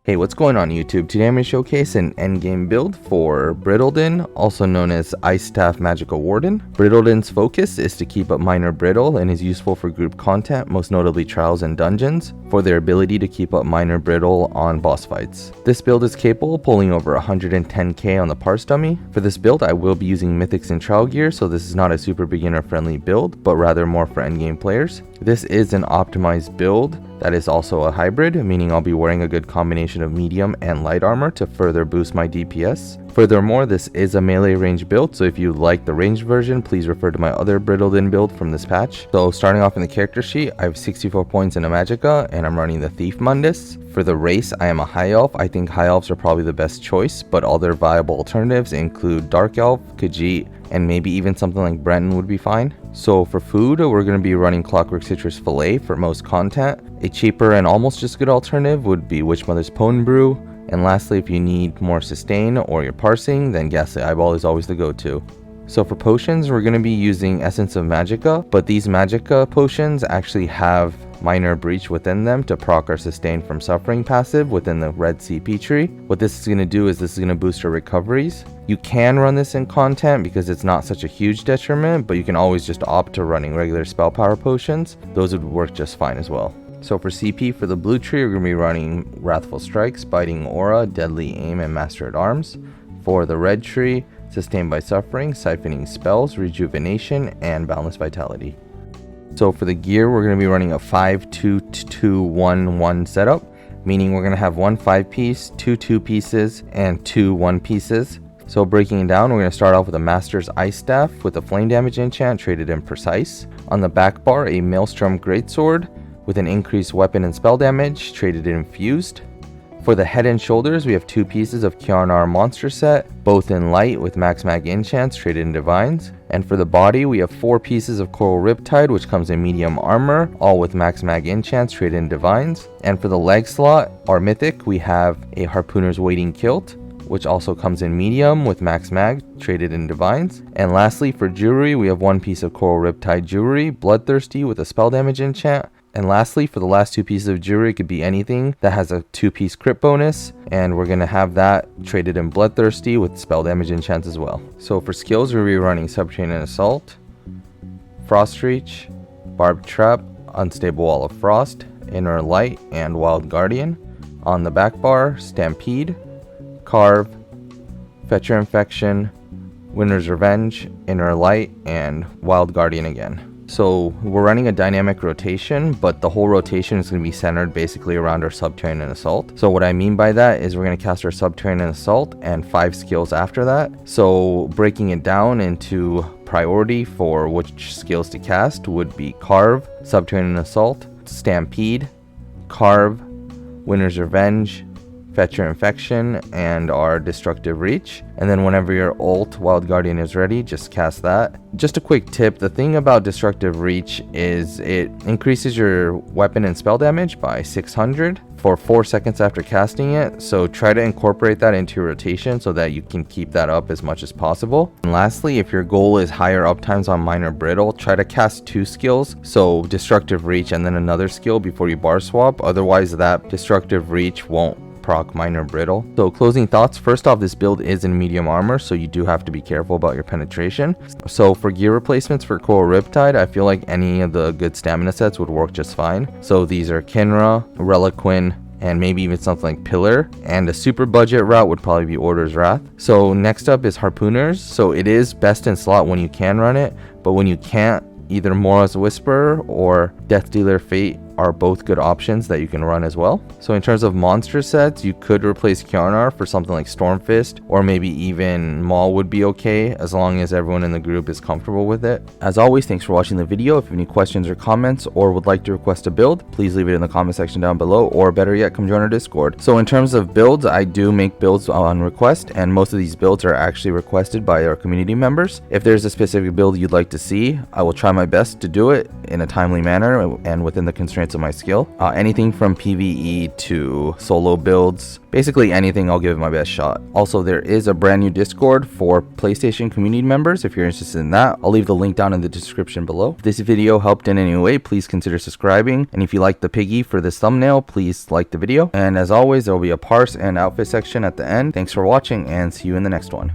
Hey, what's going on YouTube? Today I'm going to showcase an endgame build for Brittleden, also known as Ice Staff Magicka Warden. Brittleden's focus is to keep up minor brittle and is useful for group content, most notably trials and dungeons, for their ability to keep up minor brittle on boss fights. This build is capable of pulling over 110k on the parse dummy. For this build I will be using mythics and trial gear, so this is not a super beginner friendly build, but rather more for endgame players. This is an optimized build that is also a hybrid, meaning I'll be wearing a good combination of medium and light armor to further boost my DPS. Furthermore, this is a melee range build, so if you like the ranged version, please refer to my other Brittleden build from this patch. So starting off in the character sheet, I have 64 points in a Magicka, and I'm running the Thief Mundus. For the race, I am a High Elf. I think High Elves are probably the best choice, but other viable alternatives include Dark Elf, Khajiit, and maybe even something like Brenton would be fine. So for food, we're going to be running Clockwork Citrus Fillet for most content. A cheaper and almost just good alternative would be Witch Mother's Pone Brew. And lastly, if you need more sustain or you're parsing, then Ghastly Eyeball is always the go-to. So for potions, we're going to be using Essence of Magicka, but these Magicka potions actually have Minor Breach within them to proc our Sustain from Suffering passive within the red CP tree. What this is going to do is this is going to boost our recoveries. You can run this in content because it's not such a huge detriment, but you can always just opt to running regular spell power potions. Those would work just fine as well. So for CP, for the blue tree, we're going to be running Wrathful Strikes, Biting Aura, Deadly Aim, and Master at Arms. For the red tree, Sustained by Suffering, Siphoning Spells, Rejuvenation, and Boundless Vitality. So for the gear, we're going to be running a 5-2-2-1-1 setup, meaning we're going to have one 5-piece, two 2-pieces, and two 1-pieces. So breaking it down, we're going to start off with a Master's Ice Staff with a flame damage enchant traded in Precise. On the back bar, a Maelstrom Greatsword with an increased weapon and spell damage traded in Infused. For the head and shoulders, we have two pieces of Kjarnar Monster Set, both in light with Max Mag enchants traded in Divines. And for the body, we have four pieces of Coral Riptide, which comes in medium armor, all with Max Mag enchants traded in Divines. And for the leg slot, our mythic, we have a Harpooner's Waiting Kilt, which also comes in medium with Max Mag traded in Divines. And lastly, for jewelry, we have one piece of Coral Riptide jewelry, Bloodthirsty with a spell damage enchant. And lastly, for the last two pieces of jewelry, it could be anything that has a 2-piece crit bonus, and we're going to have that traded in Bloodthirsty with spell damage enchants as well. So for skills, we're running Subterranean Assault, Frost Reach, Barbed Trap, Unstable Wall of Frost, Inner Light, and Wild Guardian. On the back bar, Stampede, Carve, Fetcher Infection, Winter's Revenge, Inner Light, and Wild Guardian again. So we're running a dynamic rotation, but the whole rotation is going to be centered basically around our Subterranean Assault. So what I mean by that is we're going to cast our Subterranean Assault and 5 skills after that. So breaking it down into priority for which skills to cast would be Carve, Subterranean Assault, Stampede, Carve, Winter's Revenge, Fetcher Infection, and our Destructive Reach. And then whenever your ult Wild Guardian is ready, just cast that. Just a quick tip, the thing about Destructive Reach is it increases your weapon and spell damage by 600 for 4 seconds after casting it, so try to incorporate that into your rotation so that you can keep that up as much as possible. And lastly, if your goal is higher uptimes on minor brittle, try to cast 2 skills, so Destructive Reach and then another skill before you bar swap, otherwise that Destructive Reach won't proc minor brittle. So closing thoughts, first off, this build is in medium armor, so you do have to be careful about your penetration. So for gear replacements for Coral Riptide, I feel like any of the good stamina sets would work just fine. So these are Kinra, Reliquin, and maybe even something like Pillar, and a super budget route would probably be Order's Wrath. So next up is Harpooners. So it is best in slot when you can run it, but when you can't, either Mora's Whisper or Death Dealer Fate are both good options that you can run as well. So in terms of monster sets, you could replace Kjarnar for something like Stormfist, or maybe even Maul would be okay as long as everyone in the group is comfortable with it. As always, thanks for watching the video. If you have any questions or comments or would like to request a build, please leave it in the comment section down below, or better yet, come join our Discord. So in terms of builds, I do make builds on request, and most of these builds are actually requested by our community members. If there's a specific build you'd like to see, I will try my best to do it in a timely manner and within the constraints merits of my skill. Anything from PVE to solo builds, basically anything, I'll give it my best shot. Also, there is a brand new Discord for PlayStation community members if you're interested in that. I'll leave the link down in the description below. If this video helped in any way, please consider subscribing, and if you like the piggy for this thumbnail, please like the video. And as always, there will be a parse and outfit section at the end. Thanks for watching, and see you in the next one.